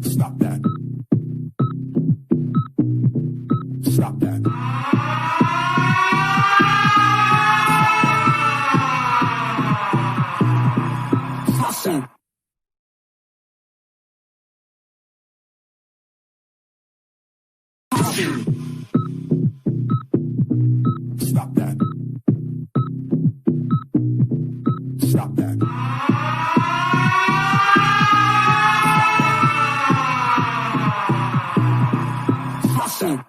Stop that. Stop that. Awesome. Stop that. Stop that. Awesome.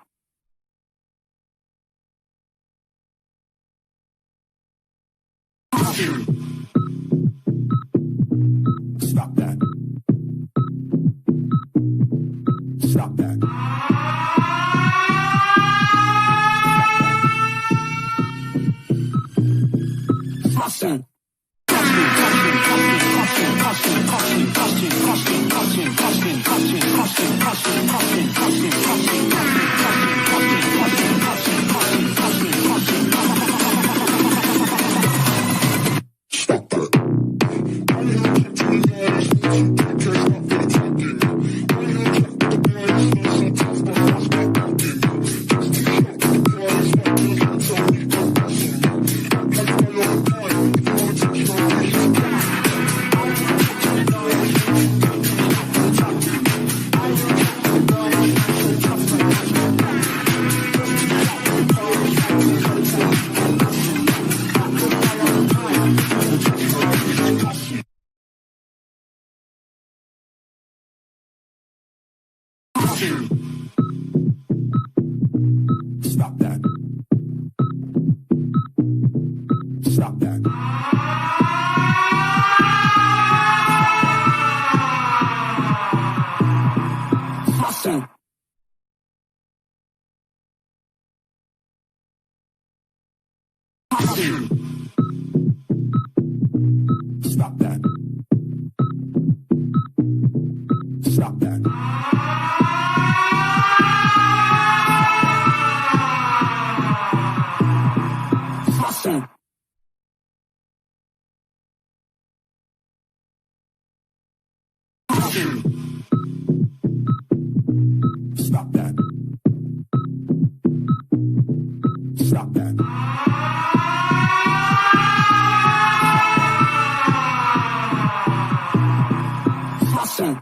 Stop that. Stop that. Awesome. Stop that. Stop that. Awesome. Stop that. Stop that. Awesome. Stop that. Stop that. Awesome.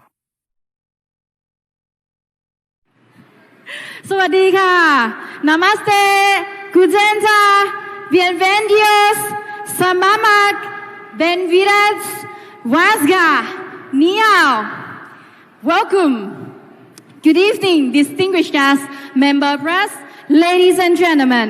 สวัสดีค่ะ Namaste, Gujenta, Bienvenidos, Samamak, Benvirats, Wasga, Niao. Welcome. Good evening, distinguished guests, member press, ladies and gentlemen.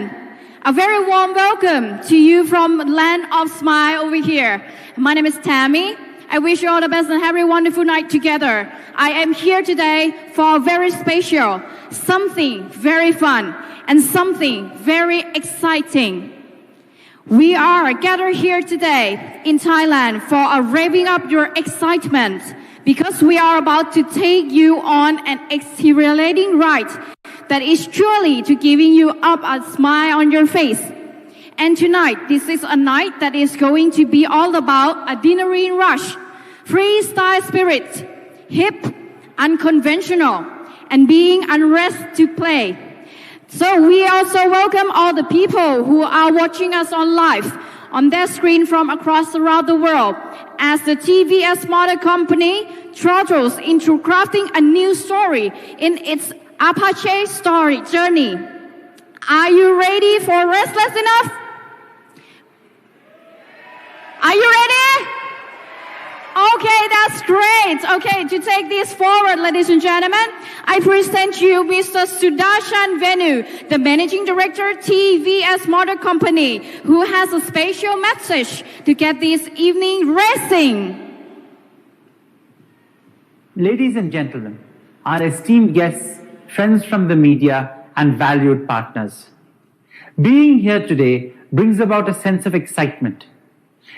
A very warm welcome to you from Land of Smile over here. My name is Tammy. I wish you all the best and have a wonderful night together. I am here today for a very special, something very fun, and something very exciting. We are gathered here today in Thailand for a revving up your excitement because we are about to take you on an exhilarating ride that is truly to giving you up a smile on your face. And tonight, this is a night that is going to be all about adrenaline rush, freestyle spirit, hip, unconventional, and being unrest to play. So we also welcome all the people who are watching us on live on their screen from across around the world as the TVS Motor Company throttles into crafting a new story in its Apache story journey. Are you ready for Restless enough? Are you ready? Okay, that's great. Okay, to take this forward, ladies and gentlemen, I present you Mr. Sudarshan Venu, the Managing Director, TVS Motor Company, who has a special message to get this evening racing. Ladies and gentlemen, our esteemed guests, friends from the media, and valued partners. Being here today brings about a sense of excitement.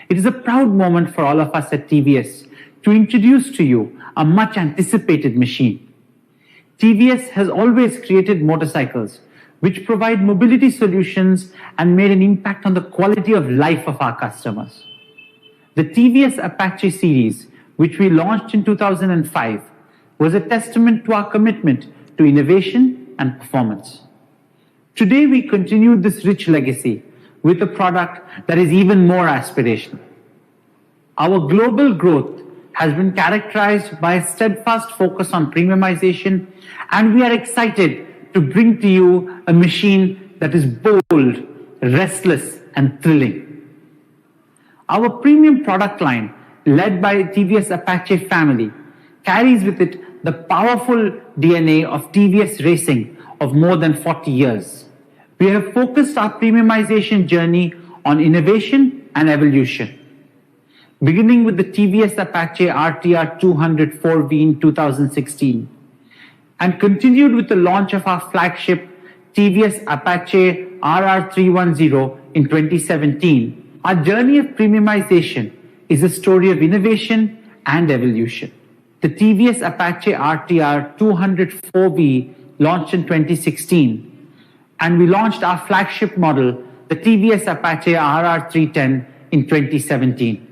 It is a proud moment for all of us at TVS to introduce to you a much anticipated machine. TVS has always created motorcycles which provide mobility solutions and made an impact on the quality of life of our customers. The TVS Apache series, which we launched in 2005, was a testament to our commitment to innovation and performance. Today, we continue this rich legacy with a product that is even more aspirational. Our global growth has been characterized by a steadfast focus on premiumization, and we are excited to bring to you a machine that is bold, restless, and thrilling. Our premium product line, led by TVS Apache family, carries with it the powerful DNA of TVS Racing of more than 40 years. We have focused our premiumization journey on innovation and evolution. Beginning with the TVS Apache RTR 204V in 2016, and continued with the launch of our flagship TVS Apache RR 310 in 2017, our journey of premiumization is a story of innovation and evolution. The TVS Apache RTR 204V launched in 2016, and we launched our flagship model, the TVS Apache RR 310, in 2017.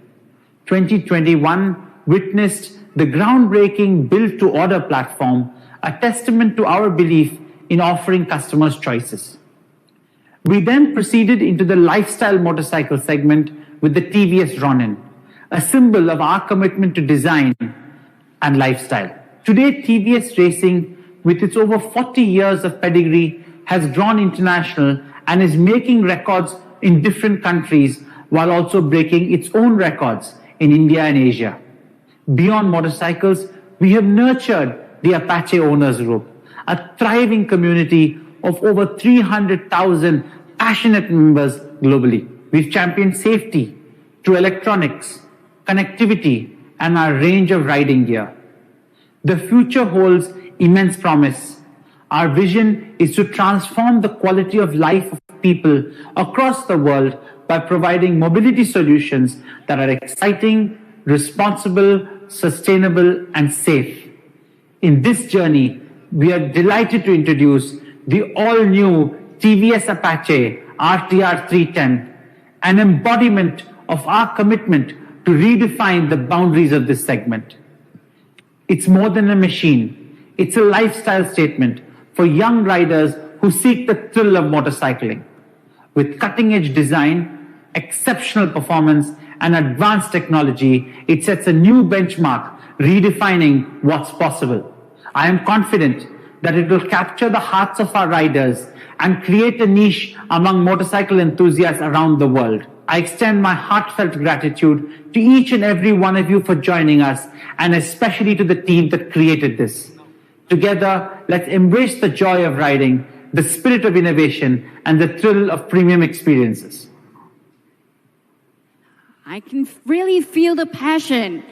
2021 witnessed the groundbreaking build-to-order platform, a testament to our belief in offering customers choices. We then proceeded into the lifestyle motorcycle segment with the TVS Ronin, a symbol of our commitment to design and lifestyle. Today, TVS Racing, with its over 40 years of pedigree, has grown international and is making records in different countries while also breaking its own records in India and Asia. Beyond motorcycles, we have nurtured the Apache Owners Group, a thriving community of over 300,000 passionate members globally. We've championed safety through electronics, connectivity, and our range of riding gear. The future holds immense promise. Our vision is to transform the quality of life of people across the world by providing mobility solutions that are exciting, responsible, sustainable, and safe. In this journey, we are delighted to introduce the all-new TVS Apache RTR 310, an embodiment of our commitment to redefine the boundaries of this segment. It's more than a machine. It's a lifestyle statement for young riders who seek the thrill of motorcycling. With cutting-edge design, exceptional performance, and advanced technology, it sets a new benchmark, redefining what's possible. I am confident that it will capture the hearts of our riders and create a niche among motorcycle enthusiasts around the world. I extend my heartfelt gratitude to each and every one of you for joining us, and especially to the team that created this. Together, let's embrace the joy of riding, the spirit of innovation, and the thrill of premium experiences. I can really feel the passion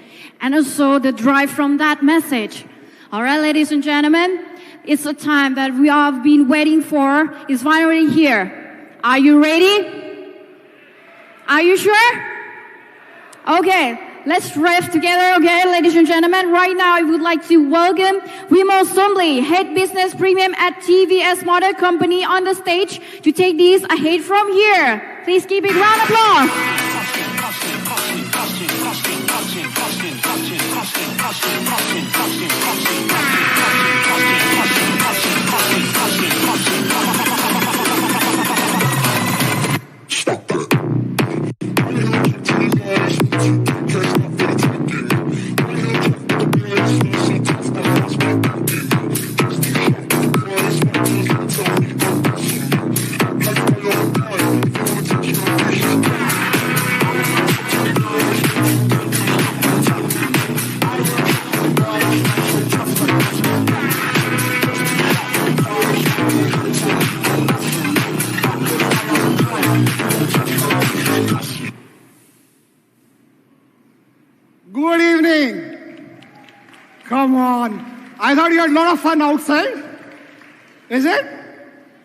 and also the drive from that message. All right, ladies and gentlemen, it's the time that we have been waiting for. It's finally here. Are you ready? Are you sure? Okay, let's rev together, okay, ladies and gentlemen. Right now, I would like to welcome Vimo Sumbli, Head Business Premium at TVS Motor Company, on the stage to take these ahead from here. Please give it a round of applause. Stop that. Good evening. Come on. I thought you had a lot of fun outside. Is it?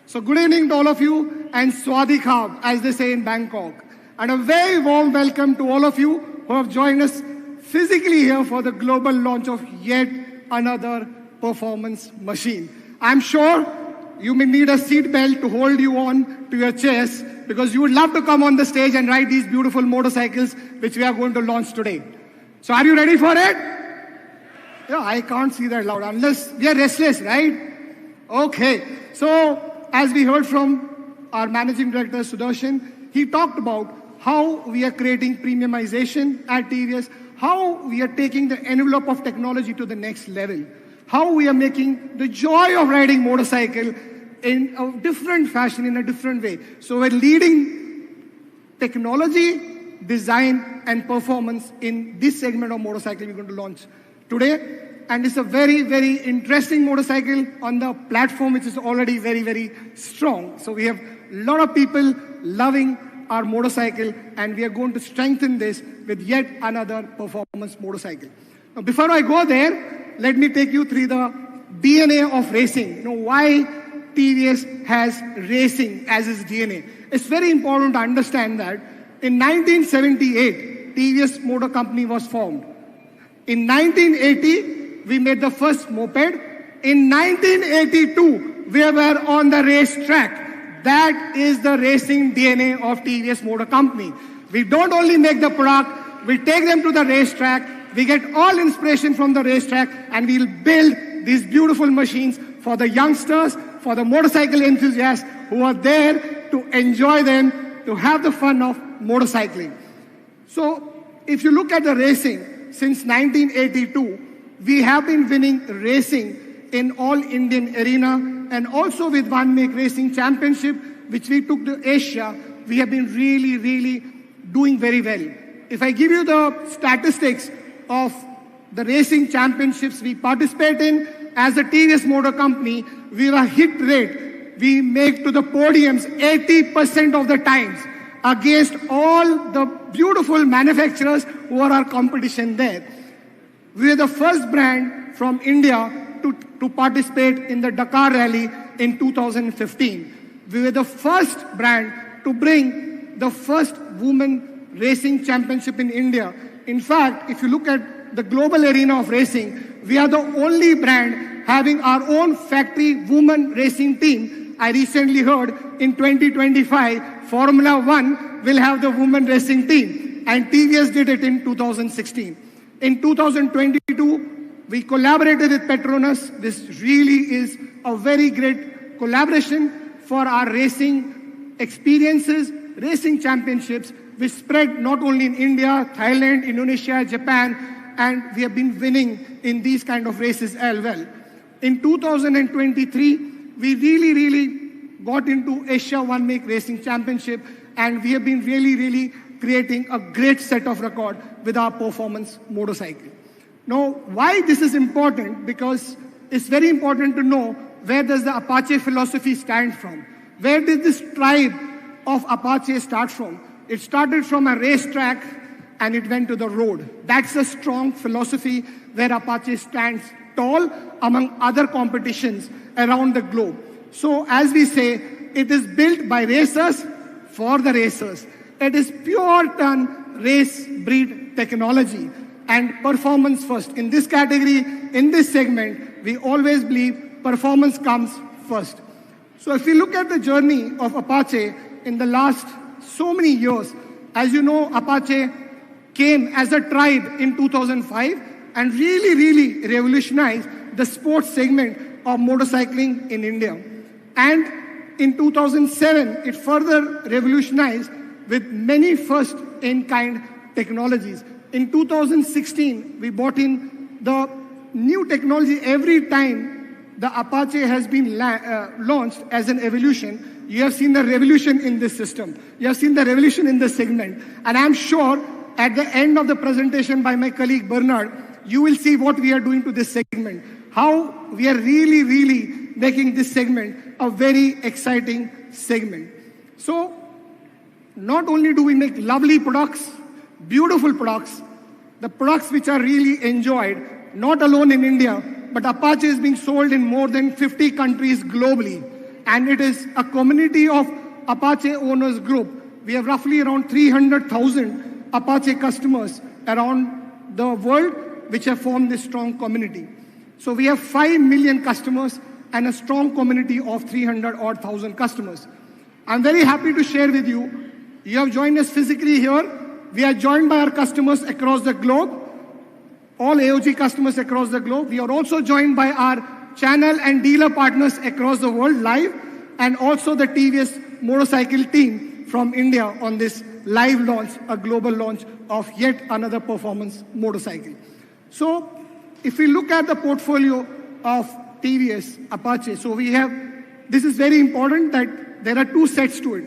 So good evening to all of you, and Swadikam, as they say in Bangkok. And a very warm welcome to all of you who have joined us physically here for the global launch of yet another performance machine. I'm sure you may need a seat belt to hold you on to your chairs because you would love to come on the stage and ride these beautiful motorcycles which we are going to launch today. So are you ready for it? Yeah, I can't see that loud unless we are restless, right? Okay. So as we heard from our Managing Director Sudarshan, he talked about how we are creating premiumization at TVS, how we are taking the envelope of technology to the next level, how we are making the joy of riding motorcycle in a different fashion, in a different way. So we're leading technology, design, and performance in this segment of motorcycle we're going to launch today. And it's a very, very interesting motorcycle on the platform, which is already very, very strong. So we have a lot of people loving our motorcycle, and we are going to strengthen this with yet another performance motorcycle. Now, before I go there, let me take you through the DNA of racing. You know, why TVS has racing as its DNA. It's very important to understand that in 1978, TVS Motor Company was formed. In 1980, we made the first moped. In 1982, we were on the racetrack. That is the racing DNA of TVS Motor Company. We don't only make the product, we take them to the racetrack, we get all inspiration from the racetrack, and we'll build these beautiful machines for the youngsters, for the motorcycle enthusiasts who are there to enjoy them, to have the fun of motorcycling. So if you look at the racing, since 1982, we have been winning racing in all Indian arena, and also with One Make Racing Championship, which we took to Asia, we have been really, really doing very well. If I give you the statistics of the racing championships we participate in, as a TVS Motor Company, we have a hit rate. We make to the podiums 80% of the times against all the beautiful manufacturers who are our competition there. We are the first brand from India to participate in the Dakar Rally in 2015. We were the first brand to bring the first women racing championship in India. In fact, if you look at the global arena of racing, we are the only brand having our own factory women racing team. I recently heard in 2025, Formula One will have the women racing team, and TVS did it in 2016. In 2022, we collaborated with Petronas. This really is a very great collaboration for our racing experiences, racing championships, which spread not only in India, Thailand, Indonesia, Japan, and we have been winning in these kind of races as well. In 2023, we really got into Asia One Make Racing Championship, and we have been really creating a great set of record with our performance motorcycle. Now, why this is important? Because it's very important to know where does the Apache philosophy stand from? Where did this tribe of Apache start from? It started from a racetrack and it went to the road. That's a strong philosophy where Apache stands tall among other competitions around the globe. So as we say, it is built by racers for the racers. It is pure turn race breed technology and performance first. In this category, in this segment, we always believe performance comes first. So if we look at the journey of Apache in the last so many years, as you know, Apache came as a tribe in 2005 and really revolutionized the sports segment of motorcycling in India. And in 2007, it further revolutionized with many first-in-kind technologies. In 2016, we brought in the new technology. Every time the Apache has been launched as an evolution, you have seen the revolution in this system. You have seen the revolution in this segment. And I'm sure at the end of the presentation by my colleague Bernard, you will see what we are doing to this segment. How we are really making this segment a very exciting segment. So, not only do we make lovely products, beautiful products, the products which are really enjoyed, not alone in India, but Apache is being sold in more than 50 countries globally. And it is a community of Apache owners group. We have roughly around 300,000 Apache customers around the world which have formed this strong community. So we have 5 million customers and a strong community of 300,000 customers. I'm very happy to share with you, you have joined us physically here. We are joined by our customers across the globe, all AOG customers across the globe. We are also joined by our channel and dealer partners across the world live, and also the TVS motorcycle team from India on this live launch, a global launch of yet another performance motorcycle. So if we look at the portfolio of TVS Apache, so we have, this is very important that there are two sets to it.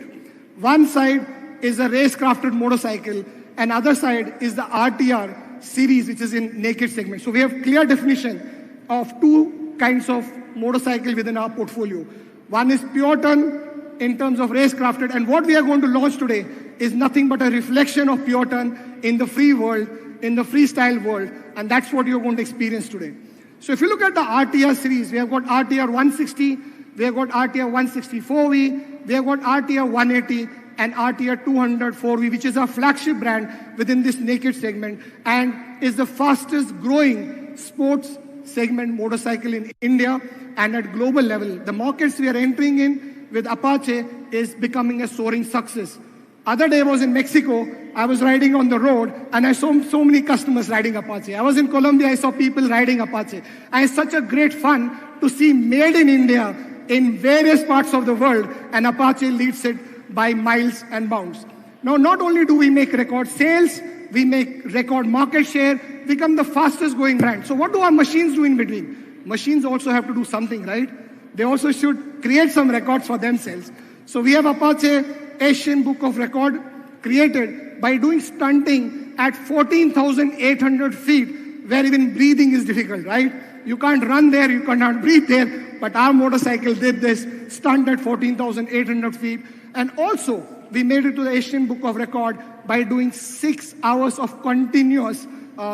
One side is a race-crafted motorcycle, and other side is the RTR series, which is in naked segment. So we have clear definition of two kinds of motorcycle within our portfolio. One is pure ton in terms of race-crafted, and what we are going to launch today is nothing but a reflection of pure ton in the free world, in the freestyle world, and that's what you're going to experience today. So if you look at the RTR series, we have got RTR 160, we have got RTR 164V, we have got RTR 180, and RTR 204V, which is our flagship brand within this naked segment and is the fastest growing sports segment motorcycle in India and at global level. The markets we are entering in with Apache is becoming a soaring success. Other day I was in Mexico, I was riding on the road and I saw so many customers riding Apache. I was in Colombia, I saw people riding Apache. And it's such a great fun to see made in India in various parts of the world, and Apache leads it by miles and bounds. Now, not only do we make record sales, we make record market share, become the fastest growing brand. So what do our machines do in between? Machines also have to do something, right? They also should create some records for themselves. So we have Apache Asian Book of Record created by doing stunting at 14,800 feet, where even breathing is difficult, right? You can't run there, you cannot breathe there, but our motorcycle did this stunt at 14,800 feet. And also, we made it to the Asian Book of Record by doing 6 hours of continuous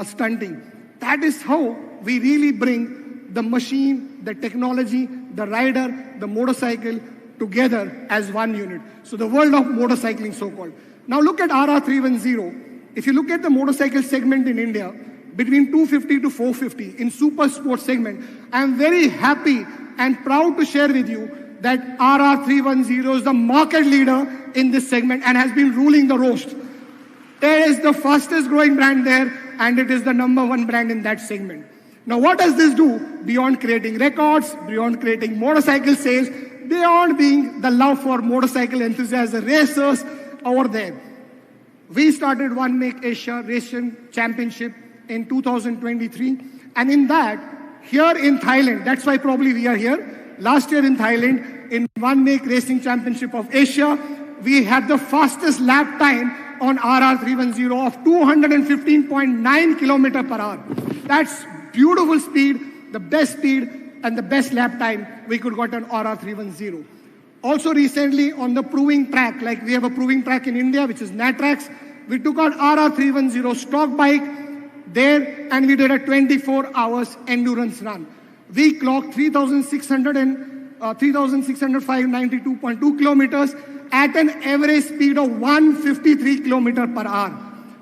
stunting. That is how we really bring the machine, the technology, the rider, the motorcycle together as one unit. So the world of motorcycling, so-called. Now look at RR310. If you look at the motorcycle segment in India, between 250 to 450 in super sports segment, I am very happy and proud to share with you that RR310 is the market leader in this segment and has been ruling the roast. It is the fastest growing brand there, and it is the #1 brand in that segment. Now what does this do? Beyond creating records, beyond creating motorcycle sales, beyond being the love for motorcycle enthusiasts, the racers over there. We started One Make Asia Racing Championship in 2023, and in that, here in Thailand, that's why probably we are here. Last year in Thailand, in One Make Racing Championship of Asia, we had the fastest lap time on RR310 of 215.9 km per hour. That's beautiful speed, the best speed and the best lap time we could get on RR310. Also recently on the proving track, like we have a proving track in India, which is Natrax, we took out RR310 stock bike there and we did a 24 hours endurance run. We clocked 3,605.92 kilometers at an average speed of 153 kilometers per hour.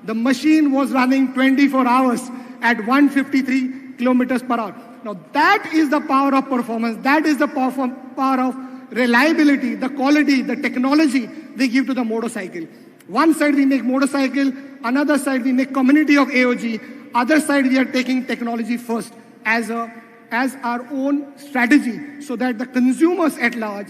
The machine was running 24 hours at 153 kilometers per hour. Now that is the power of performance. That is the power of reliability, the quality, the technology we give to the motorcycle. One side we make motorcycle, another side we make community of AOG, other side we are taking technology first as our own strategy, so that the consumers at large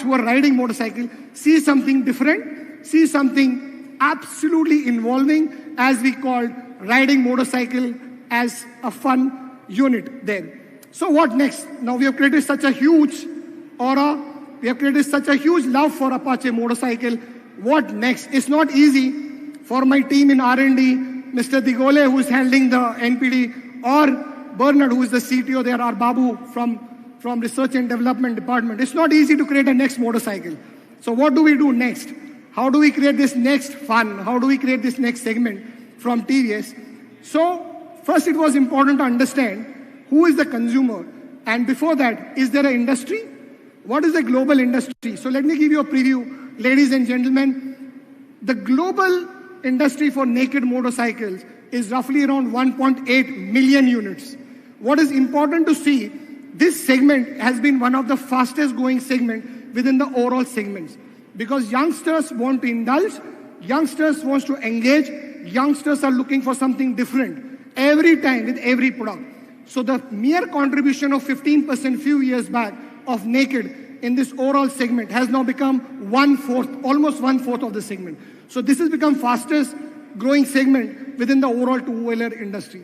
who are riding motorcycle see something different, see something absolutely involving, as we call riding motorcycle as a fun unit there. So what next? Now we have created such a huge aura, we have created such a huge love for Apache motorcycle. What next? It's not easy for my team in R&D, Mr. Digole, who is handling the NPD, or Bernard, who is the CTO there, or Babu from Research and Development Department. It's not easy to create a next motorcycle. So what do we do next? How do we create this next fun? How do we create this next segment from TVS? So first it was important to understand who is the consumer. And before that, is there an industry? What is the global industry? So let me give you a preview, ladies and gentlemen. The global industry for naked motorcycles is roughly around 1.8 million units. What is important to see, this segment has been one of the fastest growing segment within the overall segments. Because youngsters want to indulge, youngsters want to engage, youngsters are looking for something different every time with every product. So the mere contribution of 15% few years back of Naked in this overall segment has now become 1/4, almost 1/4 of the segment. So this has become fastest growing segment within the overall two-wheeler industry.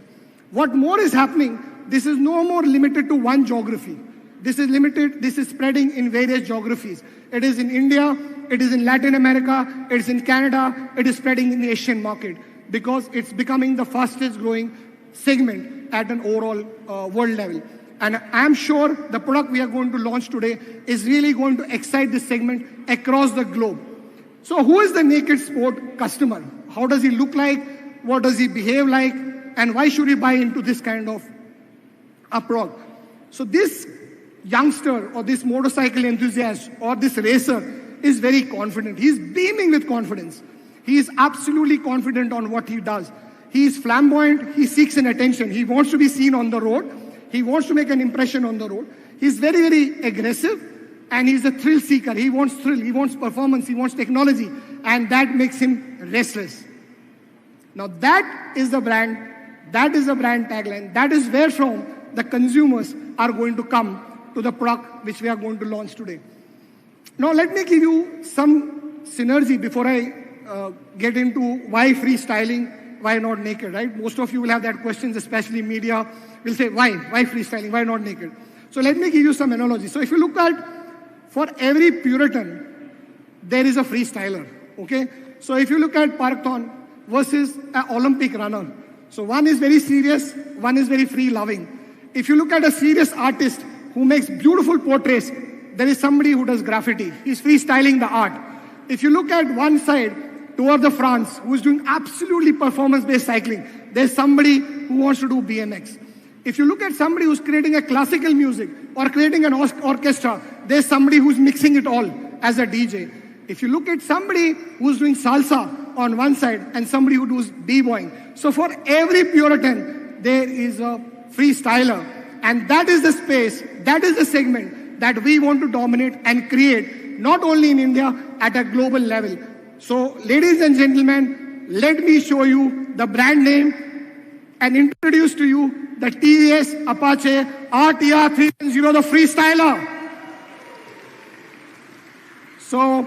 What more is happening, this is no more limited to one geography. This is spreading in various geographies. It is in India, it is in Latin America, it is in Canada, it is spreading in the Asian market because it's becoming the fastest growing segment at an overall world level. And I'm sure the product we are going to launch today is really going to excite this segment across the globe. So who is the Naked Sport customer? How does he look like? What does he behave like? And why should he buy into this kind of a product? So this youngster or this motorcycle enthusiast or this racer is very confident. He's beaming with confidence. He is absolutely confident on what he does. He is flamboyant. He seeks an attention. He wants to be seen on the road. He wants to make an impression on the road. He's very, very aggressive, and he's a thrill seeker. He wants thrill. He wants performance. He wants technology, and that makes him restless. Now that is the brand. That is the brand tagline. That is where from the consumers are going to come to the product which we are going to launch today. Now let me give you some synergy before I get into why freestyling, why not naked, right? Most of you will have that questions, especially media will say, why freestyling, why not naked? So let me give you some analogy. So if you look at, for every Puritan, there is a freestyler, okay? So if you look at Parkton versus an Olympic runner, so one is very serious, one is very free-loving. If you look at a serious artist who makes beautiful portraits, there is somebody who does graffiti. He's freestyling the art. If you look at one side, Tour de France, who's doing absolutely performance-based cycling, there's somebody who wants to do BMX. If you look at somebody who's creating a classical music or creating an orchestra, there's somebody who's mixing it all as a DJ. If you look at somebody who's doing salsa on one side and somebody who does b-boying. So for every Puritan, there is a freestyler. And that is the space, that is the segment that we want to dominate and create, not only in India, at a global level. So ladies and gentlemen, let me show you the brand name and introduce to you the TVS Apache RTR 310, the freestyler. So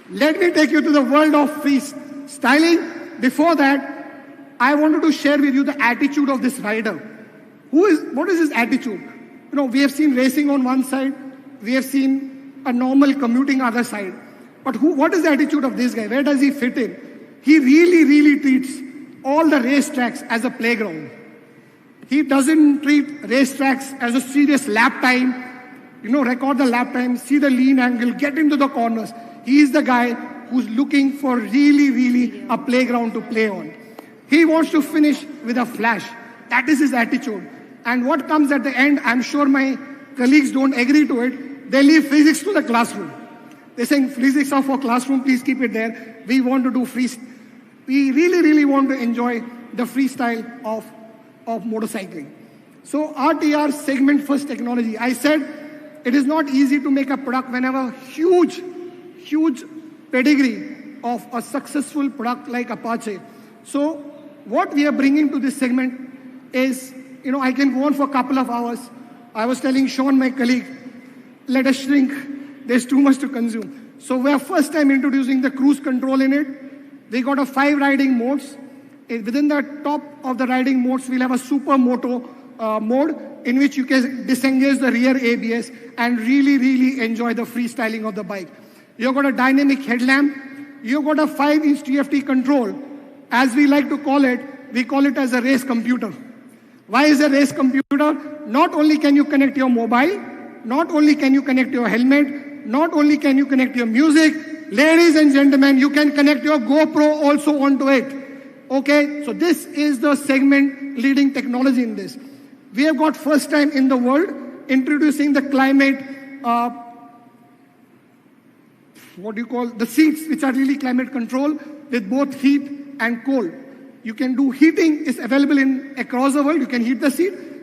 let me take you to the world of freestyling. Before that, I wanted to share with you the attitude of this rider. What is his attitude? You know, we have seen racing on one side, we have seen a normal commuting other side. But what is the attitude of this guy? Where does he fit in? He really, really treats all the racetracks as a playground. He doesn't treat racetracks as a serious lap time. You know, record the lap time, see the lean angle, get into the corners. He is the guy who's looking for really, really a playground to play on. He wants to finish with a flash. That is his attitude. And what comes at the end, I'm sure my colleagues don't agree to it. They leave physics to the classroom. They're saying physics are for classroom, please keep it there. We want to do we really, really want to enjoy the freestyle of motorcycling. So RTR segment first technology. I said it is not easy to make a product whenever huge pedigree of a successful product like Apache. So what we are bringing to this segment is, you know, I can go on for a couple of hours. I was telling Sean, my colleague, let us shrink. There's too much to consume. So we are first time introducing the cruise control in it. We got a 5 riding modes. Within the top of the riding modes, we'll have a super moto mode in which you can disengage the rear ABS and really, really enjoy the freestyling of the bike. You've got a dynamic headlamp. You've got a 5-inch TFT control. As we like to call it, we call it as a race computer. Why is a race computer? Not only can you connect your mobile, not only can you connect your helmet, not only can you connect your music, ladies and gentlemen, you can connect your GoPro also onto it. Okay, so this is the segment leading technology in this. We have got first time in the world introducing the climate, the seats which are really climate control with both heat and cold. You can do heating is available across the world. You can heat the seat.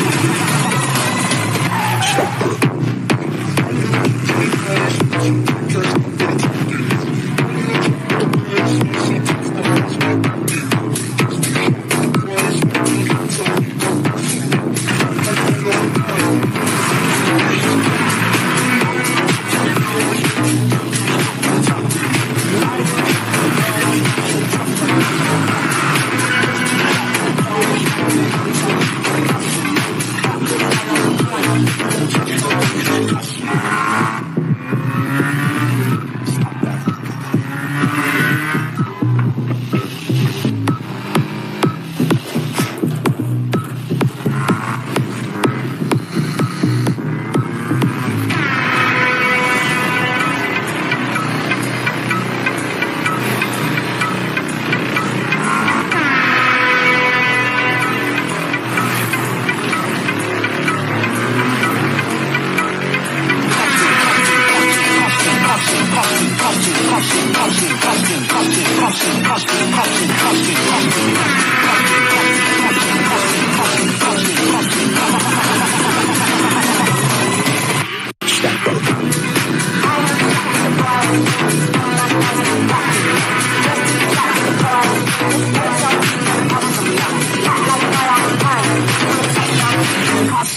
Just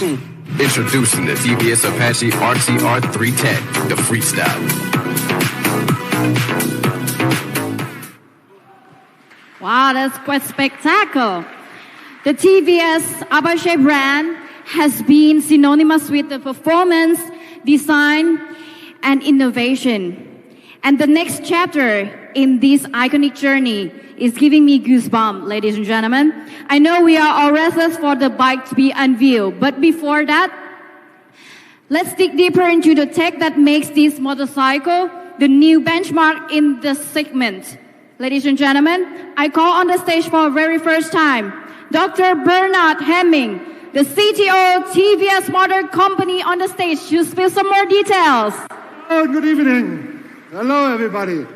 machine. Introducing the TVS Apache RTR 310, the freestyle. Wow, that's quite spectacular. The TVS Apache brand has been synonymous with the performance, design, and innovation. And the next chapter in this iconic journey is giving me goosebumps, ladies and gentlemen. I know we are all restless for the bike to be unveiled, but before that, let's dig deeper into the tech that makes this motorcycle the new benchmark in the segment. Ladies and gentlemen, I call on the stage for the very first time, Dr. Bernard Hemming, the CTO TVS Motor Company on the stage to spill some more details. Oh, good evening. Hello, everybody.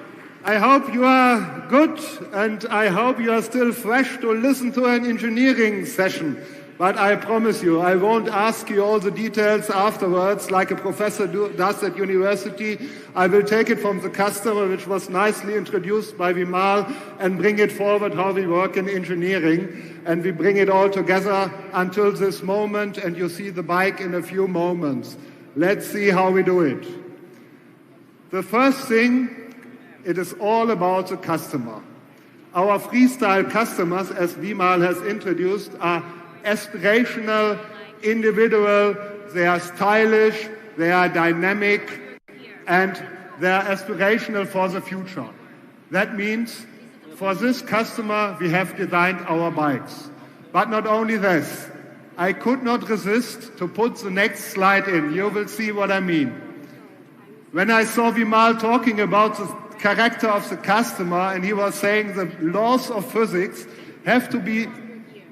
I hope you are good, and I hope you are still fresh to listen to an engineering session. But I promise you, I won't ask you all the details afterwards like a professor does at university. I will take it from the customer, which was nicely introduced by Vimal, and bring it forward how we work in engineering. And we bring it all together until this moment, and you see the bike in a few moments. Let's see how we do it. The first thing, it is all about the customer. Our freestyle customers, as Vimal has introduced, are aspirational, individual, they are stylish, they are dynamic, and they are aspirational for the future. That means for this customer, we have designed our bikes. But not only this, I could not resist to put the next slide in. You will see what I mean. When I saw Vimal talking about the character of the customer, and he was saying the laws of physics have to be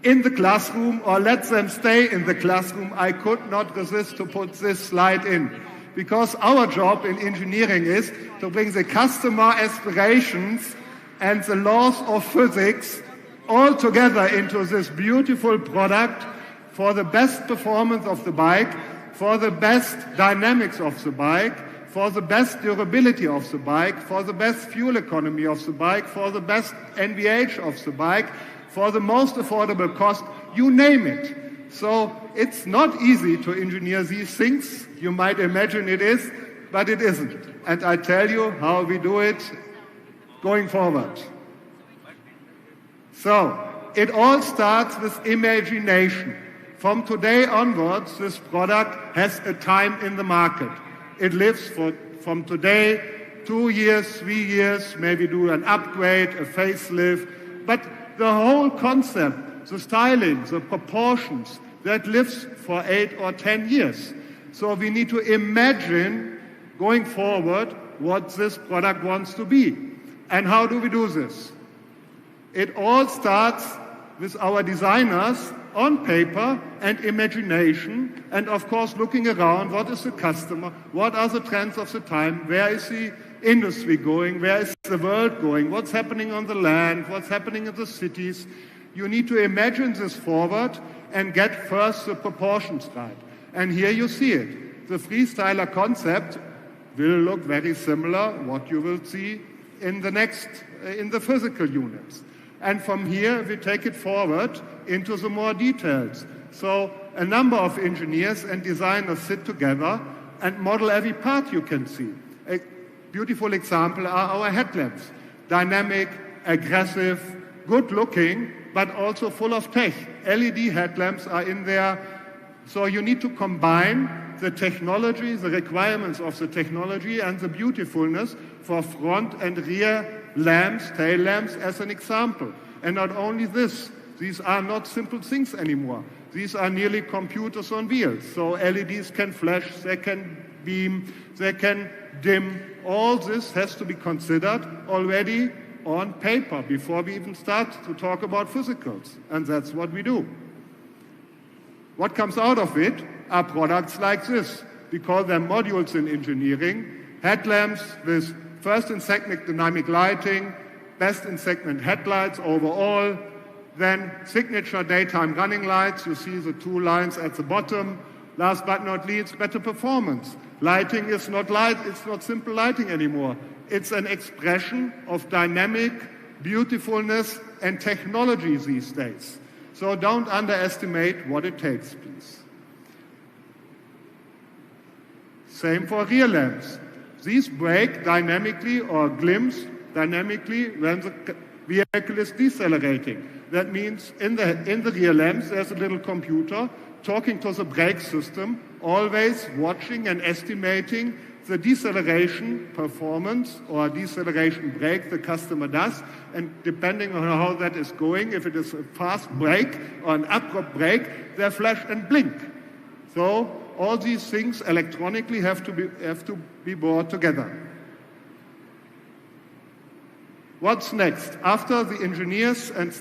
in the classroom or let them stay in the classroom, I could not resist to put this slide in. Because our job in engineering is to bring the customer aspirations and the laws of physics all together into this beautiful product for the best performance of the bike, for the best dynamics of the bike, for the best durability of the bike, for the best fuel economy of the bike, for the best NVH of the bike, for the most affordable cost, you name it. So it's not easy to engineer these things. You might imagine it is, but it isn't. And I tell you how we do it going forward. So it all starts with imagination. From today onwards, this product has a time in the market. It lives from today, 2 years, 3 years, maybe do an upgrade, a facelift. But the whole concept, the styling, the proportions, that lives for 8 or 10 years. So we need to imagine going forward what this product wants to be. And how do we do this? It all starts with our designers on paper and imagination, and of course looking around, what is the customer, what are the trends of the time, where is the industry going, where is the world going, what's happening on the land, what's happening in the cities. You need to imagine this forward and get first the proportions right. And here you see it. The freestyler concept will look very similar what you will see in the physical units. And from here, we take it forward into the more details. So a number of engineers and designers sit together and model every part you can see. A beautiful example are our headlamps. Dynamic, aggressive, good looking, but also full of tech. LED headlamps are in there. So you need to combine the technology, the requirements of the technology, and the beautifulness for front and rear lamps, tail lamps, as an example. And not only this, these are not simple things anymore. These are nearly computers on wheels. So LEDs can flash, they can beam, they can dim. All this has to be considered already on paper before we even start to talk about physicals. And that's what we do. What comes out of it are products like this. We call them modules in engineering. Headlamps with first and second dynamic lighting, best in segment headlights overall, then signature daytime running lights. You see the 2 lines at the bottom. Last but not least, better performance. Lighting is not light, it's not simple lighting anymore. It's an expression of dynamic beautifulness and technology these days. So don't underestimate what it takes, please. Same for rear lamps. These brake dynamically or glimpse dynamically when the vehicle is decelerating. That means in the rear lamps there's a little computer talking to the brake system, always watching and estimating the deceleration performance or deceleration brake the customer does, and depending on how that is going, if it is a fast brake or an abrupt brake, they flash and blink. So all these things electronically have to be brought together. What's next? After the engineers and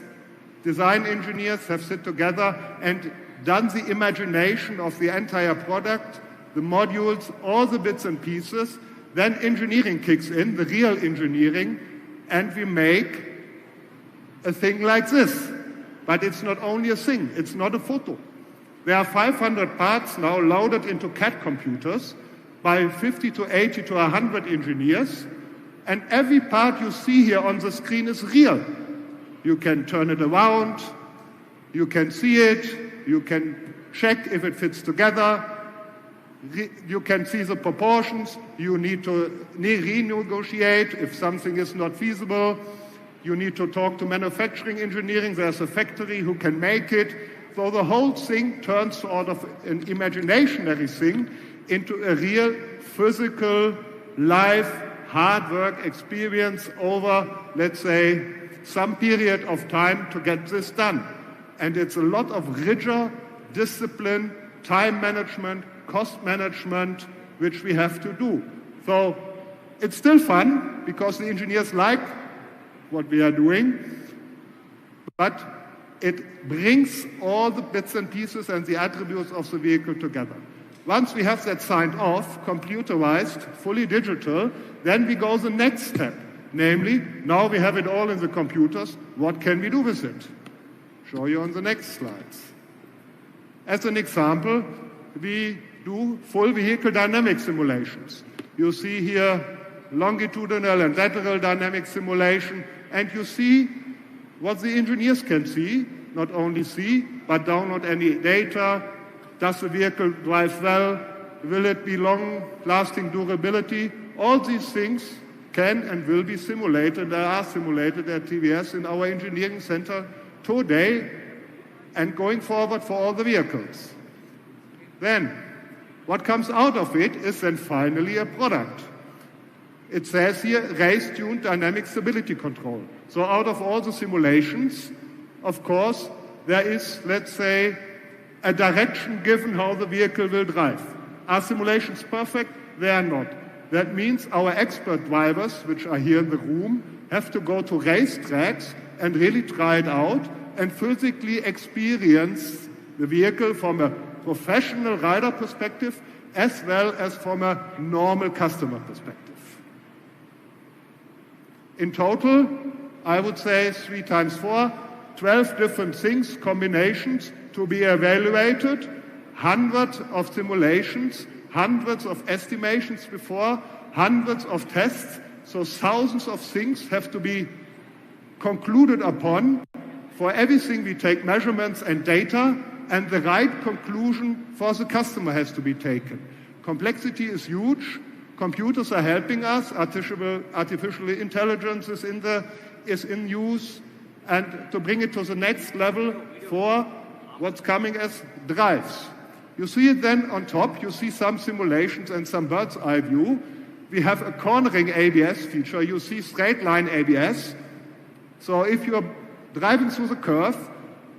design engineers have sit together and done the imagination of the entire product, the modules, all the bits and pieces, then engineering kicks in, the real engineering, and we make a thing like this. But it's not only a thing, it's not a photo. There are 500 parts now loaded into CAD computers by 50 to 80 to 100 engineers, and every part you see here on the screen is real. You can turn it around, you can see it, you can check if it fits together, you can see the proportions, you need to renegotiate if something is not feasible, you need to talk to manufacturing engineering, there's a factory who can make it. So the whole thing turns sort of an imaginary thing into a real physical, live, hard work experience over, let's say, some period of time to get this done. And it's a lot of rigor, discipline, time management, cost management, which we have to do. So it's still fun because the engineers like what we are doing, but it brings all the bits and pieces and the attributes of the vehicle together. Once we have that signed off, computerized, fully digital, then we go the next step. Namely, now we have it all in the computers, what can we do with it? Show you on the next slides. As an example, we do full vehicle dynamic simulations. You see here longitudinal and lateral dynamic simulation, and you see what the engineers can see, not only see, but download any data. Does the vehicle drive well? Will it be long-lasting durability? All these things can and will be simulated. They are simulated at TVS in our engineering center today and going forward for all the vehicles. Then, what comes out of it is then finally a product. It says here, race-tuned dynamic stability control. So out of all the simulations, of course, there is, let's say, a direction given how the vehicle will drive. Are simulations perfect? They are not. That means our expert drivers, which are here in the room, have to go to racetracks and really try it out and physically experience the vehicle from a professional rider perspective as well as from a normal customer perspective. In total, I would say 3 times 4, 12 different things, combinations to be evaluated, hundreds of simulations, hundreds of estimations before, hundreds of tests, so thousands of things have to be concluded upon. For everything we take measurements and data, and the right conclusion for the customer has to be taken. Complexity is huge. Computers are helping us. Artificial intelligence is in use, and to bring it to the next level for what's coming as drives. You see it then on top. You see some simulations and some bird's eye view. We have a cornering ABS feature. You see straight line ABS. So if you're driving through the curve,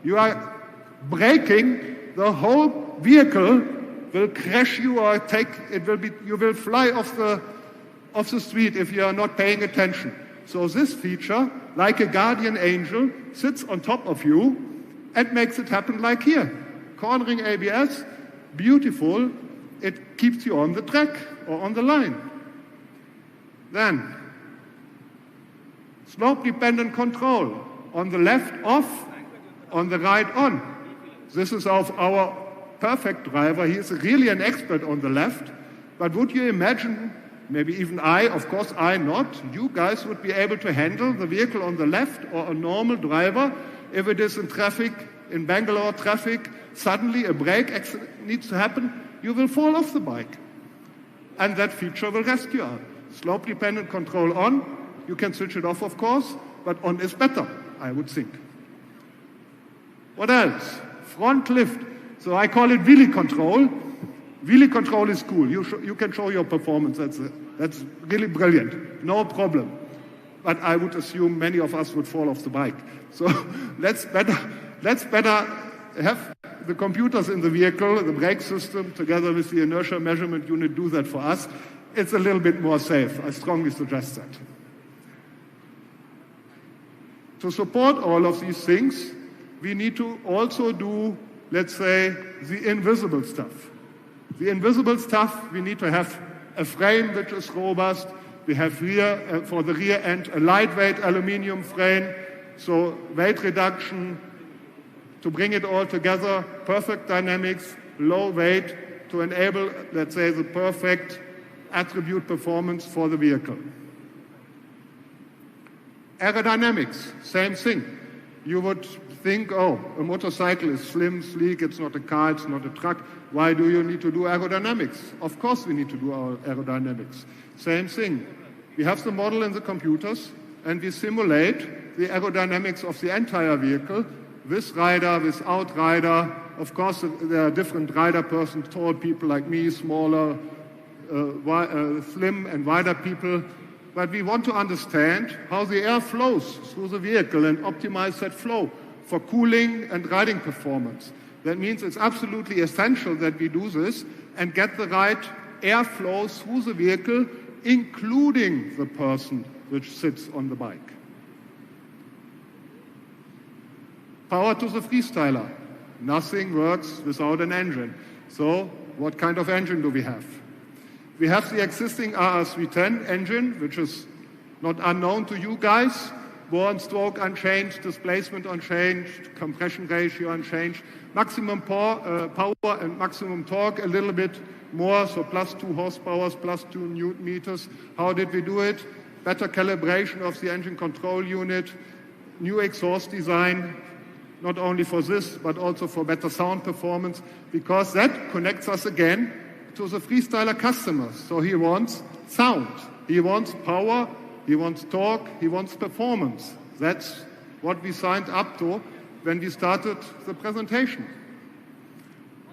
you are braking, the whole vehicle will crash you or you will fly off the street if you are not paying attention. So this feature, like a guardian angel, sits on top of you and makes it happen like here. Cornering ABS, beautiful, it keeps you on the track or on the line. Then, slope-dependent control. On the left, off, on the right, on. This is our perfect driver. He is really an expert on the left. But would you imagine, maybe even I, of course I not, you guys would be able to handle the vehicle on the left or a normal driver if it is in traffic, in Bangalore traffic, suddenly a brake accident needs to happen, you will fall off the bike. and that feature will rescue us. Slope-dependent control on, you can switch it off, of course, but on is better, I would think. What else? Front lift. So I call it wheelie control. Wheelie control is cool. You can show your performance. That's really brilliant. No problem. But I would assume many of us would fall off the bike. So let's better have the computers in the vehicle, the brake system, together with the inertia measurement unit, do that for us. It's a little bit more safe. I strongly suggest that. To support all of these things, we need to also do, let's say, the invisible stuff. The invisible stuff, we need to have a frame which is robust. We have for the rear end a lightweight aluminum frame, so weight reduction, to bring it all together, perfect dynamics, low weight, to enable, let's say, the perfect attribute performance for the vehicle. Aerodynamics, same thing. You would think, oh, a motorcycle is slim, sleek, it's not a car, it's not a truck. Why do you need to do aerodynamics? Of course we need to do our aerodynamics. Same thing. We have the model in the computers, and we simulate the aerodynamics of the entire vehicle, with rider, without rider. Of course, there are different rider persons, tall people like me, smaller, slim and wider people. But we want to understand how the air flows through the vehicle and optimize that flow for cooling and riding performance. That means it's absolutely essential that we do this and get the right airflow through the vehicle, including the person which sits on the bike. Power to the freestyler. Nothing works without an engine. So what kind of engine do we have? We have the existing RR310 engine, which is not unknown to you guys. Bore and stroke unchanged, displacement unchanged, compression ratio unchanged. Maximum power and maximum torque a little bit more, so plus 2 horsepower, plus 2 newton meters. How did we do it? Better calibration of the engine control unit, new exhaust design, not only for this, but also for better sound performance, because that connects us again to the freestyler customers. So he wants sound, he wants power, he wants torque, he wants performance. That's what we signed up to when we started the presentation.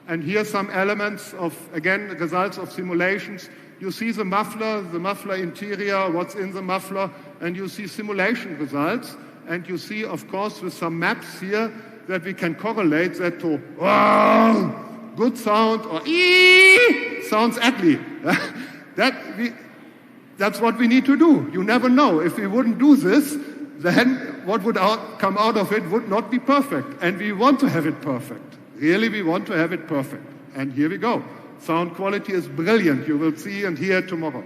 And here are some elements of, again, results of simulations. You see the muffler interior, what's in the muffler, and you see simulation results. And you see, of course, with some maps here, that we can correlate that to, wow, good sound, or sounds ugly. That's what we need to do. You never know. If we wouldn't do this, then what would come out of it would not be perfect. And we want to have it perfect. Really, we want to have it perfect. And here we go. Sound quality is brilliant. You will see and hear tomorrow.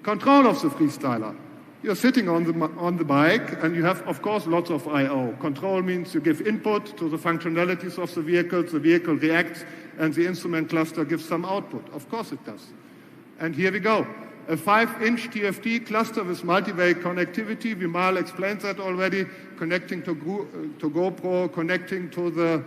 Control of the freestyler. You're sitting on the bike, and you have, of course, lots of I/O. Control means you give input to the functionalities of the vehicle reacts, and the instrument cluster gives some output. Of course it does. And here we go. A 5-inch TFT cluster with multi-way connectivity. Vimal explained that already. Connecting to GoPro, connecting to the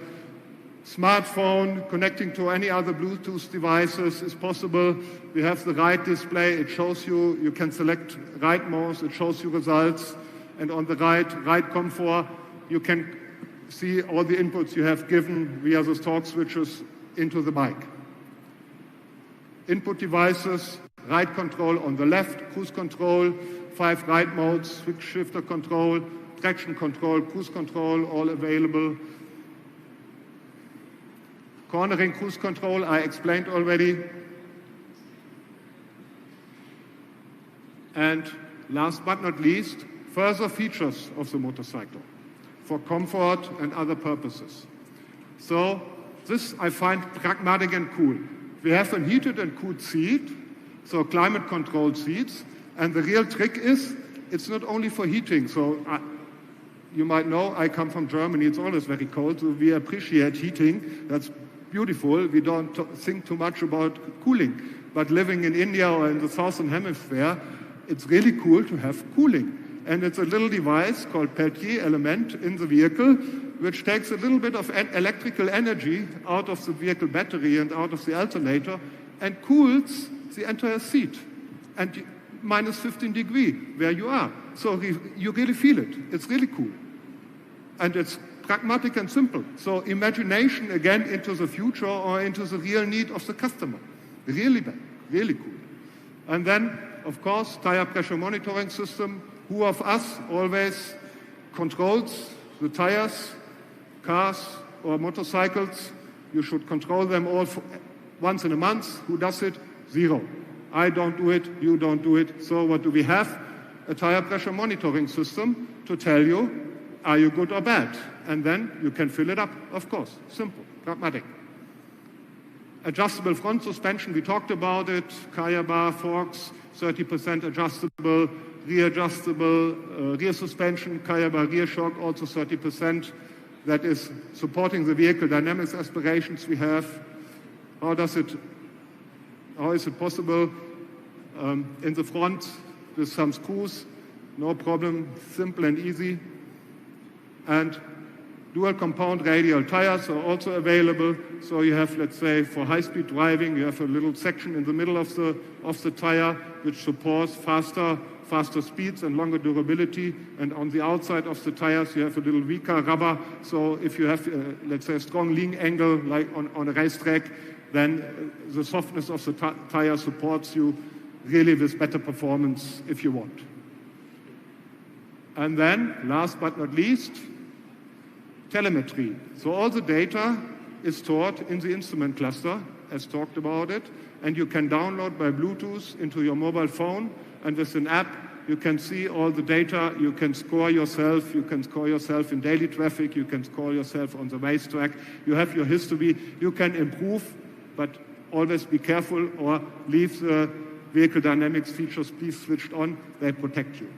smartphone, connecting to any other Bluetooth devices is possible. We have the ride display. It shows you can select ride modes. It shows you results. And on the ride comfort, you can see all the inputs you have given via the torque switches into the bike. Input devices, ride control on the left, cruise control, 5 ride modes, switch shifter control, traction control, cruise control, all available. Cornering cruise control, I explained already. And last but not least, further features of the motorcycle for comfort and other purposes. So this I find pragmatic and cool. We have a heated and cooled seat, so climate-controlled seats. And the real trick is, it's not only for heating. So you might know, I come from Germany. It's always very cold, so we appreciate heating. That's beautiful. We don't think too much about cooling. But living in India or in the Southern Hemisphere, it's really cool to have cooling. And it's a little device called Peltier element in the vehicle, which takes a little bit of electrical energy out of the vehicle battery and out of the alternator and cools the entire seat. And minus 15 degrees where you are. So you really feel it. It's really cool. And it's pragmatic and simple. So imagination again into the future or into the real need of the customer. Really bad, really cool. And then, of course, tire pressure monitoring system. Who of us always controls the tires, cars or motorcycles? You should control them all once in a month. Who does it? Zero. I don't do it, you don't do it. So what do we have? A tire pressure monitoring system to tell you, are you good or bad? And then you can fill it up, of course. Simple, pragmatic. Adjustable front suspension, we talked about it. Kaya bar, forks, 30% adjustable, rear-adjustable, rear suspension, Kaya bar rear shock, also 30%. That is supporting the vehicle dynamics aspirations we have. How is it possible? In the front with some screws, no problem, simple and easy. And dual compound radial tires are also available. So you have, let's say, for high-speed driving, you have a little section in the middle of the tire which supports faster speeds and longer durability. And on the outside of the tires, you have a little weaker rubber. So if you have, let's say, a strong lean angle like on a racetrack, then the softness of the tire supports you really with better performance if you want. And then, last but not least, telemetry. So all the data is stored in the instrument cluster, as talked about it, and you can download by Bluetooth into your mobile phone, and with an app, you can see all the data, you can score yourself in daily traffic, you can score yourself on the racetrack, you have your history, you can improve, but always be careful or leave the vehicle dynamics features please switched on, they protect you.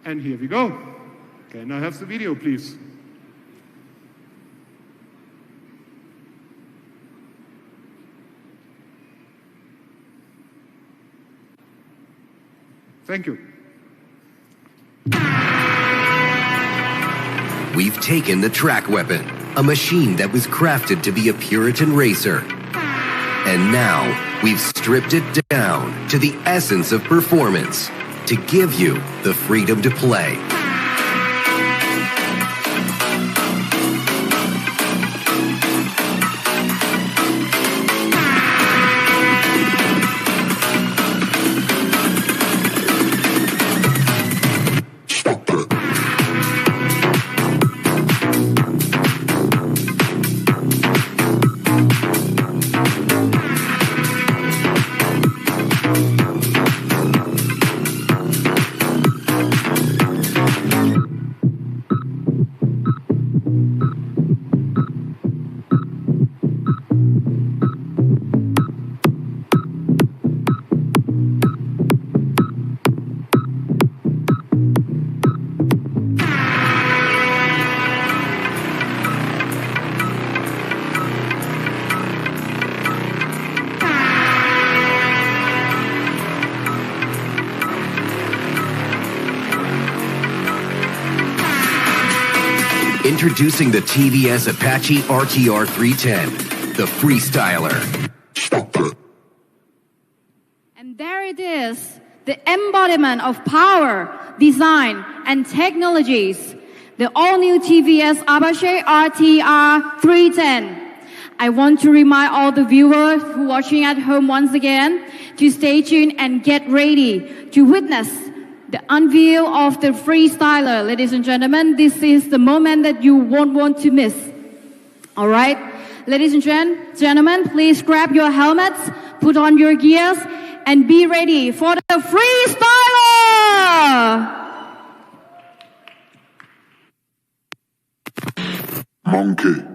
And here we go. Can I have the video, please? Thank you. We've taken the track weapon, a machine that was crafted to be a Puritan racer. And now we've stripped it down to the essence of performance to give you the freedom to play. Introducing the TVS Apache RTR 310, the Freestyler. And there it is, the embodiment of power, design, and technologies. The all-new TVS Apache RTR 310. I want to remind all the viewers who are watching at home once again to stay tuned and get ready to witness the unveil of the Freestyler. Ladies and gentlemen, this is the moment that you won't want to miss. All right? Ladies and gentlemen, please grab your helmets, put on your gears, and be ready for the Freestyler! Monkey.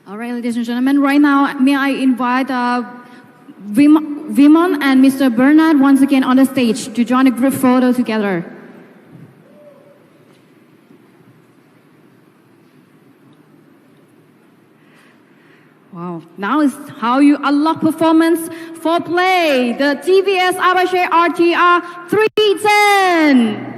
All right, ladies and gentlemen, right now, may I invite Vimon and Mr. Bernard once again on the stage to join a group photo together. Wow, now is how you unlock performance for play, the TVS Apache RTR 310.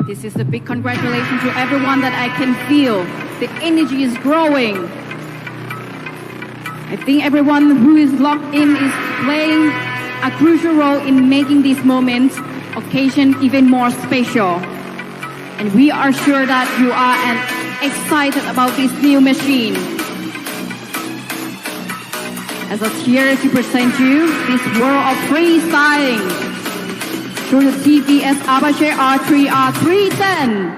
This is a big congratulations to everyone that I can feel. The energy is growing. I think everyone who is locked in is playing a crucial role in making this moment, occasion even more special. And we are sure that you are excited about this new machine. As I'm here to present you this world of freestyling through the TVS Apache RTR 310.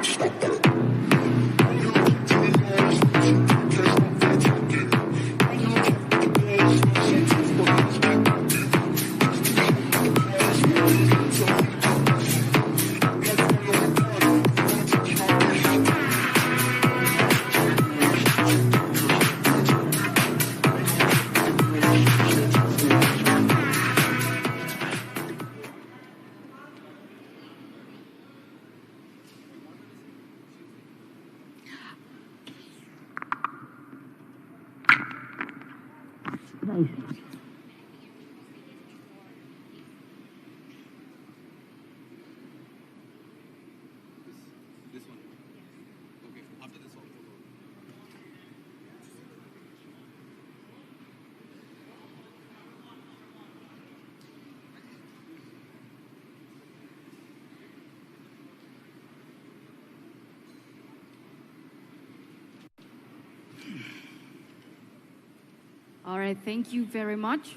All right, thank you very much.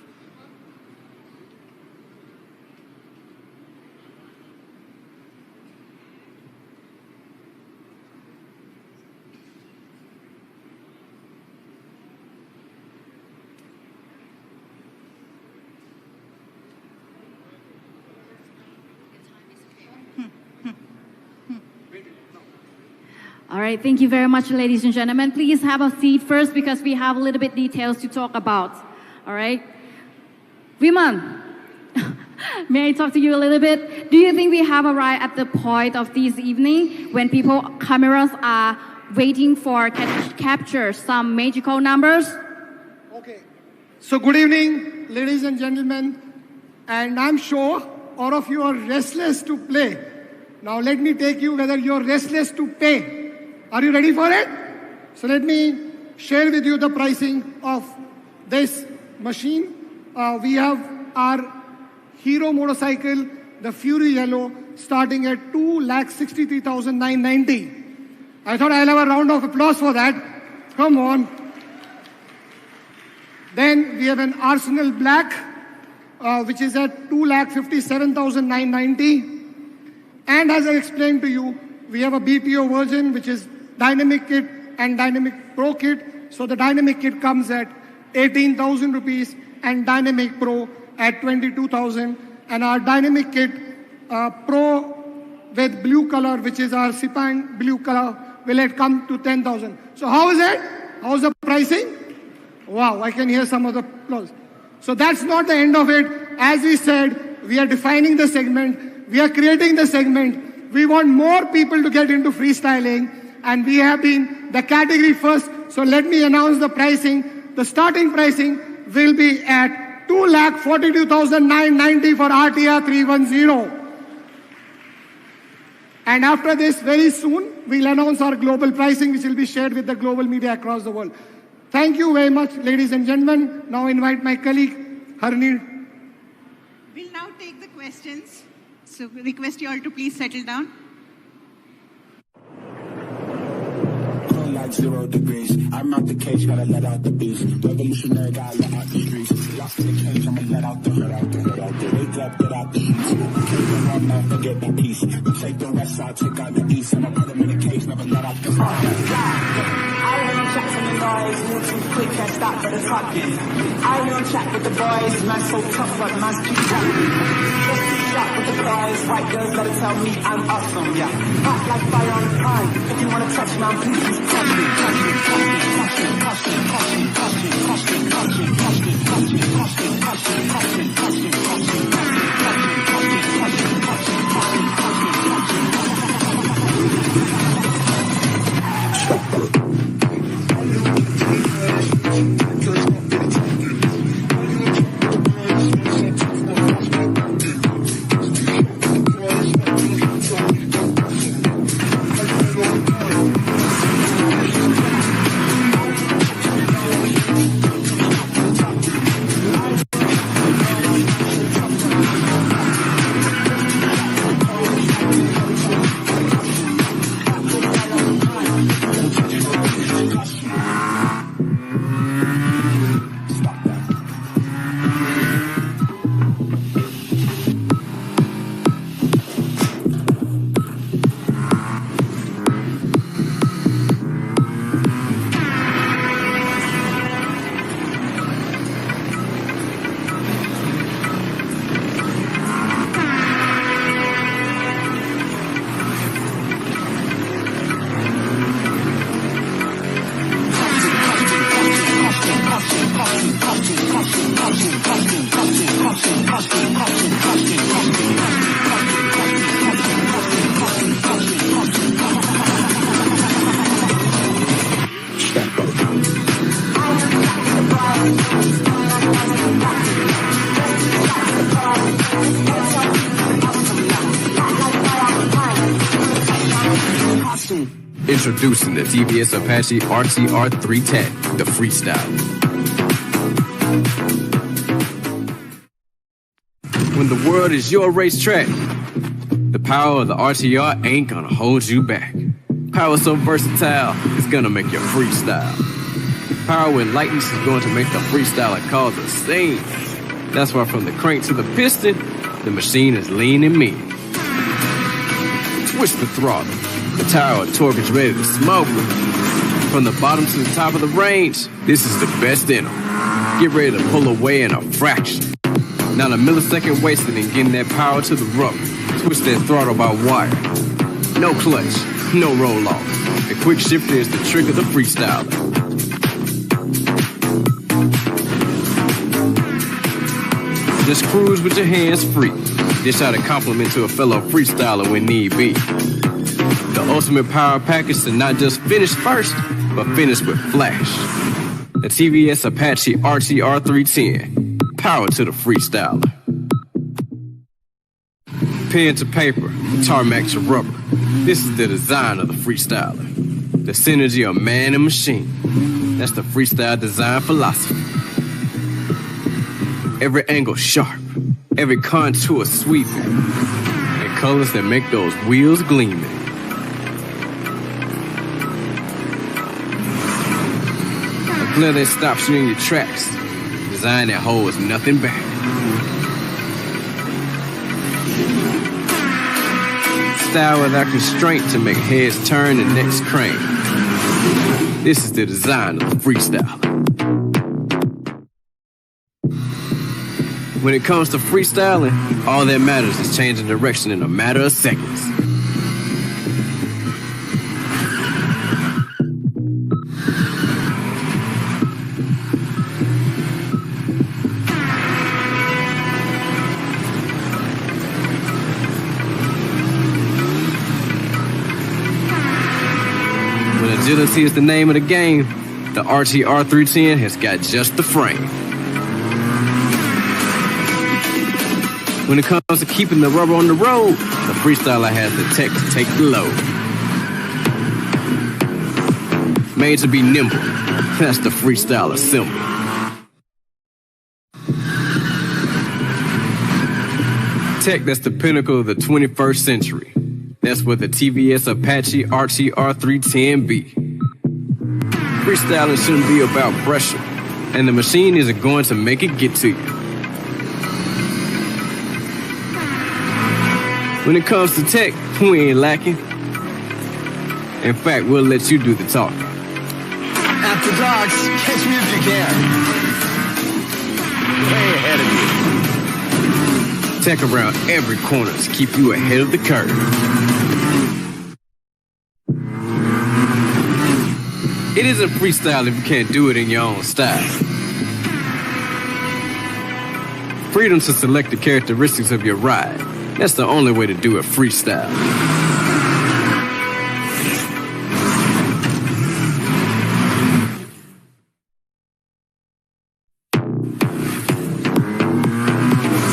All right, thank you very much, ladies and gentlemen. Please have a seat first because we have a little bit details to talk about. All right. Viman, may I talk to you a little bit? Do you think we have arrived at the point of this evening when cameras are waiting for capture some magical numbers? Okay. So good evening, ladies and gentlemen. And I'm sure all of you are restless to play. Now let me take you whether you're restless to pay. Are you ready for it? So let me share with you the pricing of this machine. We have our Hero motorcycle, the Fury Yellow, starting at 2,63,990. I thought I'll have a round of applause for that. Come on. Then we have an Arsenal Black, which is at 2,57,990. And as I explained to you, we have a BPO version, which is Dynamic Kit and Dynamic Pro Kit. So the Dynamic Kit comes at 18,000 rupees and Dynamic Pro at 22,000. And our Dynamic Kit Pro with blue color, which is our Sepang blue color, will come to 10,000. So how is it? How's the pricing? Wow, I can hear some of the applause. So that's not the end of it. As we said, we are defining the segment. We are creating the segment. We want more people to get into freestyling. And we have been the category first. So let me announce the pricing. The starting pricing will be at 2,42,990 for RTR 310. And after this, very soon, we'll announce our global pricing, which will be shared with the global media across the world. Thank you very much, ladies and gentlemen. Now invite my colleague, Harneer. We'll now take the questions. So request you all to please settle down. Like 0 degrees. I'm out the cage, gotta let out the beast. Revolutionary, gotta let out the streets. Lost in the cage, I'ma let out the Wake up, get out the heat. I'll never forget that piece. You take the west side, take out the east. I'ma put them in the cage, never let out the heart. I want Jackson guys, move too quick, can't stop for the talking. I don't chat with the boys, man so tough, but man's keep rapping. Just keep shot with the boys, white girls gotta tell me I'm awesome, yeah. Hot like fire on the pine, if you wanna touch me, please touch me, touch me, touch me, touch me, touch me, touch me, touch me, touch me, touch me, touch me, touch me, touch me, touch me, touch me, touch me, touch me, Introducing the TVS Apache RTR 310, the Freestyle. When the world is your racetrack, the power of the RTR ain't gonna hold you back. Power so versatile, it's gonna make your freestyle. Power when lightness is going to make the freestyler cause a scene. That's why from the crank to the piston, the machine is lean and mean. Twist the throttle. The tower of torque is ready to smoke. From the bottom to the top of the range, this is the best in them. Get ready to pull away in a fraction. Not a millisecond wasted in getting that power to the rubber. Twist that throttle by wire. No clutch, no roll off. The quick shifter is the trick of the freestyler. Just cruise with your hands free. Dish out a compliment to a fellow freestyler when need be. The ultimate power package to not just finish first, but finish with flash. The TVS Apache RTR 310. Power to the freestyler. Pen to paper, tarmac to rubber. This is the design of the freestyler. The synergy of man and machine. That's the freestyle design philosophy. Every angle sharp, every contour sweeping, and colors that make those wheels gleaming. A glare that stops you in your tracks, design that holds nothing back. Style without constraint to make heads turn and necks crane. This is the design of the freestyler. When it comes to freestyling, all that matters is changing direction in a matter of seconds. When agility is the name of the game, the RTR 310 has got just the frame. When it comes to keeping the rubber on the road, the freestyler has the tech to take the load. Made to be nimble, that's the freestyler symbol. Tech that's the pinnacle of the 21st century. That's what the TVS Apache RTR 310 be. Freestyling shouldn't be about pressure, and the machine isn't going to make it get to you. When it comes to tech, we ain't lacking. In fact, we'll let you do the talking. After darks, catch me if you can. Way ahead of you. Tech around every corner to keep you ahead of the curve. It isn't freestyle if you can't do it in your own style. Freedom to select the characteristics of your ride. That's the only way to do it freestyle.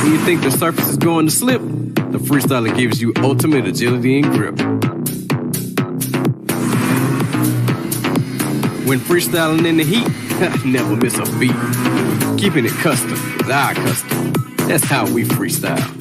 When you think the surface is going to slip, the freestyler gives you ultimate agility and grip. When freestyling in the heat, never miss a beat. Keeping it custom is our custom. That's how we freestyle.